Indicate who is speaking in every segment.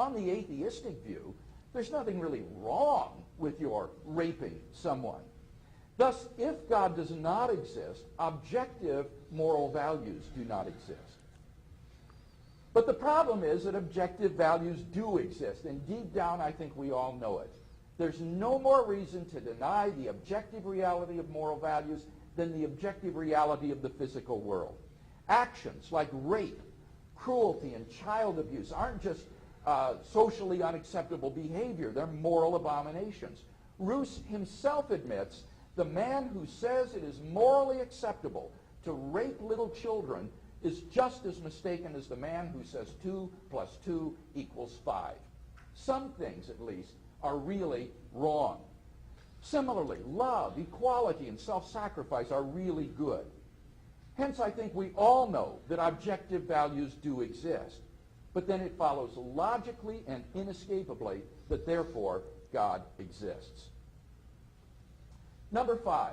Speaker 1: On the atheistic view, there's nothing really wrong with your raping someone. Thus, if God does not exist, objective moral values do not exist. But the problem is that objective values do exist, and deep down I think we all know it. There's no more reason to deny the objective reality of moral values than the objective reality of the physical world. Actions like rape, cruelty, and child abuse aren't just socially unacceptable behavior. They're moral abominations. Roos himself admits the man who says it is morally acceptable to rape little children is just as mistaken as the man who says 2 + 2 = 5. Some things, at least, are really wrong. Similarly, love, equality, and self-sacrifice are really good. Hence, I think we all know that objective values do exist. But then it follows logically and inescapably that therefore God exists. Number 5,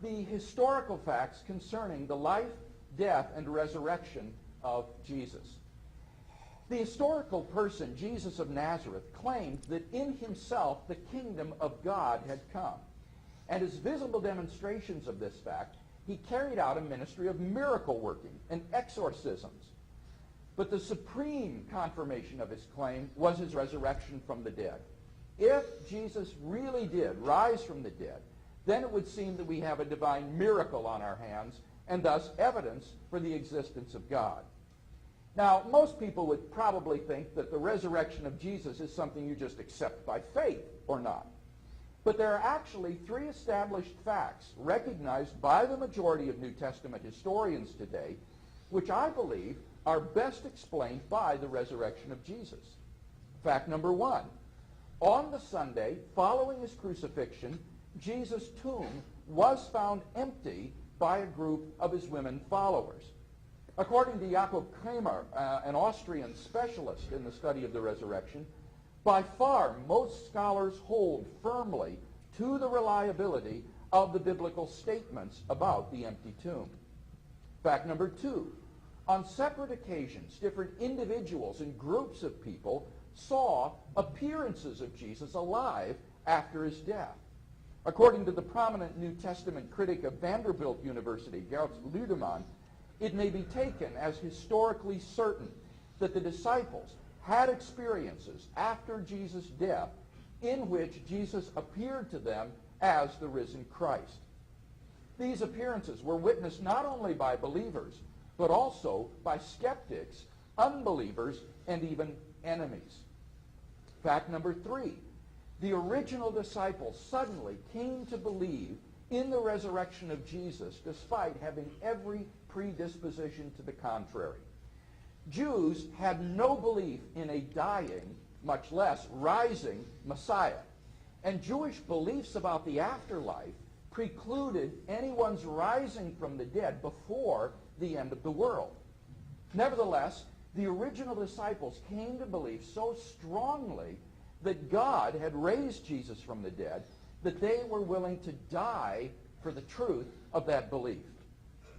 Speaker 1: the historical facts concerning the life, death, and resurrection of Jesus. The historical person, Jesus of Nazareth, claimed that in himself the kingdom of God had come. And as visible demonstrations of this fact, he carried out a ministry of miracle working and exorcisms. But the supreme confirmation of his claim was his resurrection from the dead. If Jesus really did rise from the dead, then it would seem that we have a divine miracle on our hands, and thus evidence for the existence of God. Now, most people would probably think that the resurrection of Jesus is something you just accept by faith or not. But there are actually 3 established facts recognized by the majority of New Testament historians today, which I believe are best explained by the resurrection of Jesus. Fact number 1, on the Sunday following his crucifixion, Jesus' tomb was found empty by a group of his women followers. According to Jakob Kramer, an Austrian specialist in the study of the resurrection, by far most scholars hold firmly to the reliability of the biblical statements about the empty tomb. Fact number 2, on separate occasions, different individuals and groups of people saw appearances of Jesus alive after his death. According to the prominent New Testament critic of Vanderbilt University, Gerhard Lüdemann, it may be taken as historically certain that the disciples had experiences after Jesus' death in which Jesus appeared to them as the risen Christ. These appearances were witnessed not only by believers, but also by skeptics, unbelievers, and even enemies. Fact number 3, the original disciples suddenly came to believe in the resurrection of Jesus despite having every predisposition to the contrary. Jews had no belief in a dying, much less rising, Messiah. And Jewish beliefs about the afterlife precluded anyone's rising from the dead before the end of the world. Nevertheless, the original disciples came to believe so strongly that God had raised Jesus from the dead that they were willing to die for the truth of that belief.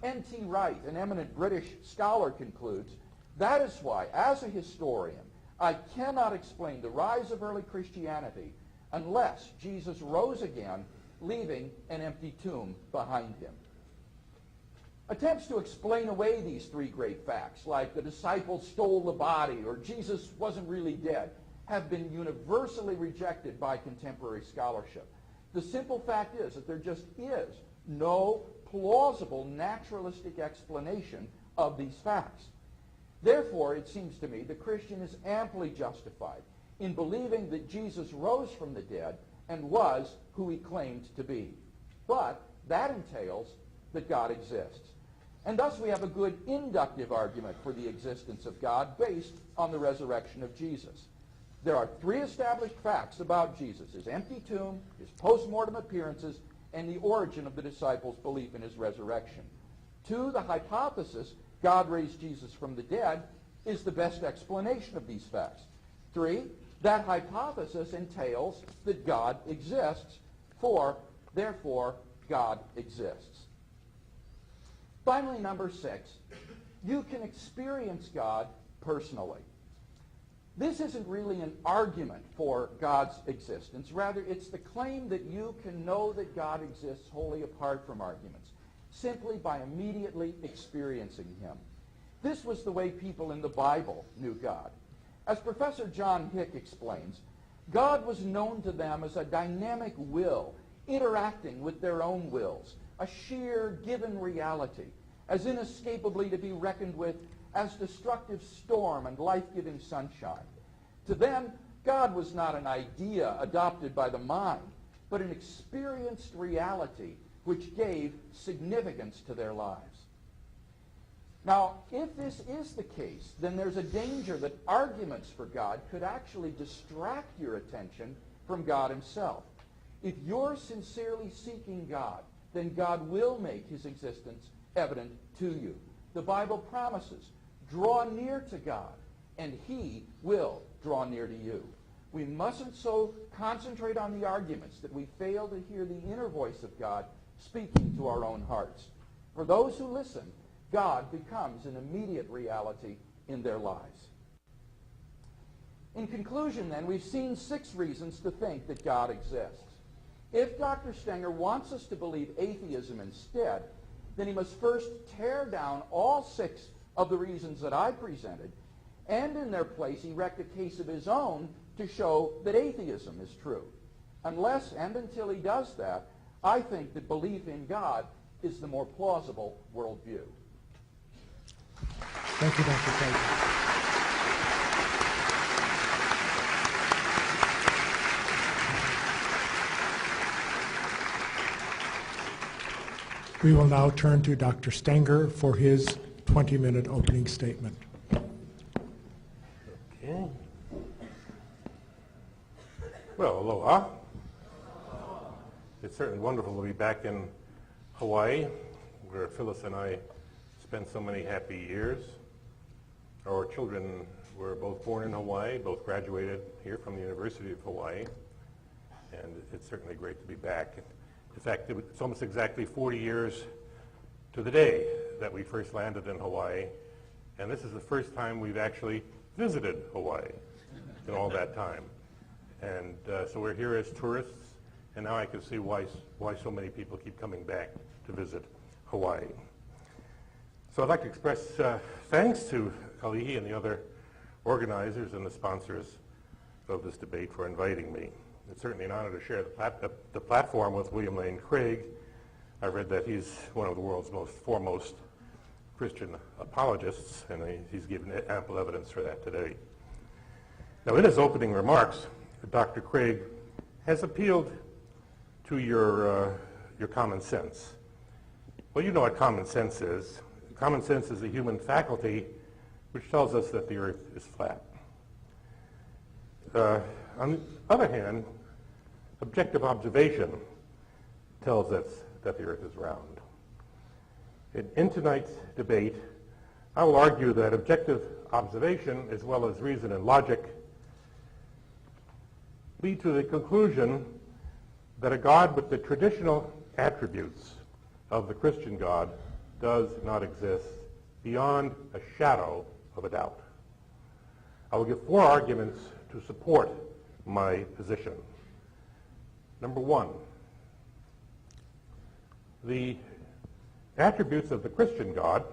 Speaker 1: N.T. Wright, an eminent British scholar, concludes, that is why, as a historian, I cannot explain the rise of early Christianity unless Jesus rose again, leaving an empty tomb behind him. Attempts to explain away these 3 great facts, like the disciples stole the body or Jesus wasn't really dead, have been universally rejected by contemporary scholarship. The simple fact is that there just is no plausible naturalistic explanation of these facts. Therefore, it seems to me the Christian is amply justified in believing that Jesus rose from the dead and was who he claimed to be. But that entails that God exists. And thus we have a good inductive argument for the existence of God based on the resurrection of Jesus. There are 3 established facts about Jesus: his empty tomb, his post-mortem appearances, and the origin of the disciples' belief in his resurrection. 2, the hypothesis God raised Jesus from the dead is the best explanation of these facts. 3, that hypothesis entails that God exists. 4, therefore, God exists. Finally, number 6, you can experience God personally. This isn't really an argument for God's existence. Rather, it's the claim that you can know that God exists wholly apart from arguments, simply by immediately experiencing him. This was the way people in the Bible knew God. As Professor John Hick explains, God was known to them as a dynamic will, interacting with their own wills, a sheer given reality, as inescapably to be reckoned with as destructive storm and life-giving sunshine. To them, God was not an idea adopted by the mind, but an experienced reality which gave significance to their lives. Now, if this is the case, then there's a danger that arguments for God could actually distract your attention from God himself. If you're sincerely seeking God, then God will make his existence evident to you. The Bible promises, draw near to God, and he will draw near to you. We mustn't so concentrate on the arguments that we fail to hear the inner voice of God speaking to our own hearts. For those who listen, God becomes an immediate reality in their lives. In conclusion, then, we've seen 6 reasons to think that God exists. If Dr. Stenger wants us to believe atheism instead, then he must first tear down all 6 of the reasons that I presented, and in their place erect a case of his own to show that atheism is true. Unless and until he does that, I think that belief in God is the more plausible worldview.
Speaker 2: Thank you, Dr. Craig. We will now turn to Dr. Stenger for his 20-minute opening statement.
Speaker 3: Okay. Well, aloha. It's certainly wonderful to be back in Hawaii, where Phyllis and I spent so many happy years. Our children were both born in Hawaii, both graduated here from the University of Hawaii, and it's certainly great to be back. In fact, it's almost exactly 40 years to the day that we first landed in Hawaii, and this is the first time we've actually visited Hawaii in all that time. And so we're here as tourists, and now I can see why so many people keep coming back to visit Hawaii. So I'd like to express thanks to Kalihi and the other organizers and the sponsors of this debate for inviting me. It's certainly an honor to share the platform with William Lane Craig. I've read that he's one of the world's most foremost Christian apologists, and he's given ample evidence for that today. Now, in his opening remarks, Dr. Craig has appealed to your common sense. Well, you know what common sense is. Common sense is a human faculty which tells us that the earth is flat. On the other hand, objective observation tells us that the earth is round. In tonight's debate, I will argue that objective observation, as well as reason and logic, lead to the conclusion that a God with the traditional attributes of the Christian God does not exist beyond a shadow of a doubt. I will give 4 arguments to support my position. Number 1, the attributes of the Christian God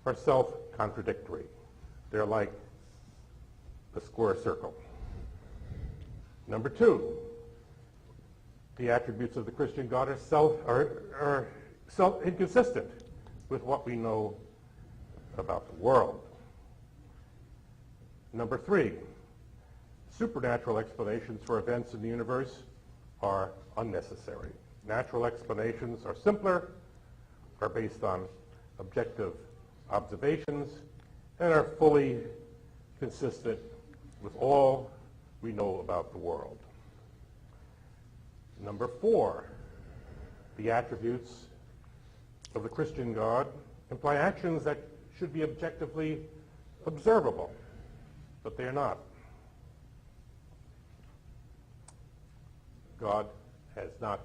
Speaker 3: are self-contradictory. They're like a square circle. Number 2, the attributes of the Christian God are inconsistent with what we know about the world. Number 3, supernatural explanations for events in the universe are unnecessary. Natural explanations are simpler, are based on objective observations, and are fully consistent with all we know about the world. Number 4, the attributes of the Christian God imply actions that should be objectively observable, but they are not. God has not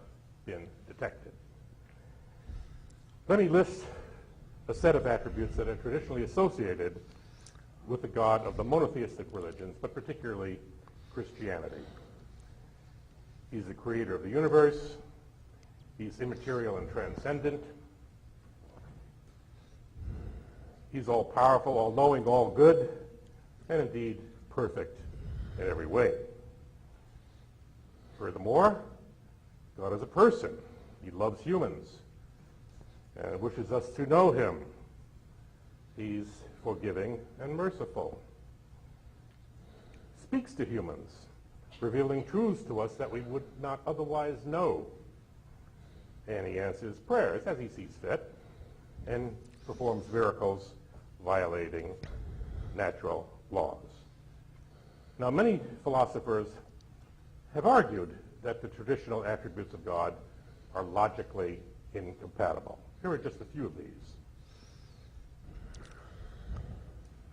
Speaker 3: been detected. Let me list a set of attributes that are traditionally associated with the God of the monotheistic religions, but particularly Christianity. He's the creator of the universe. He's immaterial and transcendent. He's all-powerful, all-knowing, all-good, and indeed perfect in every way. Furthermore, God is a person. He loves humans and wishes us to know him. He's forgiving and merciful. Speaks to humans, revealing truths to us that we would not otherwise know. And he answers prayers as he sees fit and performs miracles violating natural laws. Now, many philosophers have argued that the traditional attributes of God are logically incompatible. Here are just a few of these.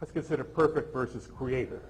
Speaker 3: Let's consider perfect versus creator.